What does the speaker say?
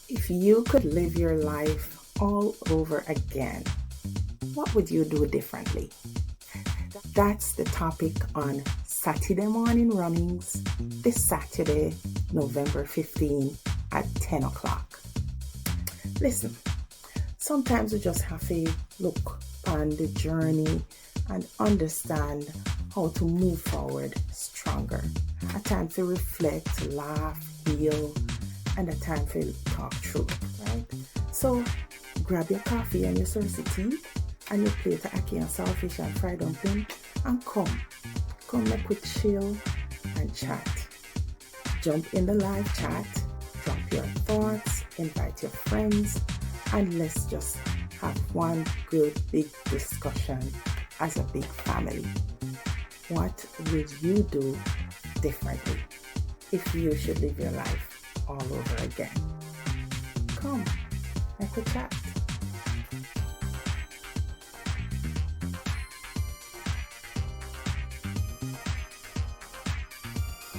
If you could live your life all over again, what would you do differently? That's the topic on Satideh Mawnin Runnings this Saturday, November 15 at 10 o'clock. Listen, sometimes we just have to look on the journey and understand how to move forward stronger. A time to reflect, laugh, heal, and a time to talk through, right? So grab your coffee and your cerasee tea and your plate of ackee and saltfish and fried dumpling and come make we chill and chat. Jump in the live chat, drop your thoughts, invite your friends, and let's just have one good big discussion as a big family. What would you do differently if you should live your life all over again? Come, make we chat.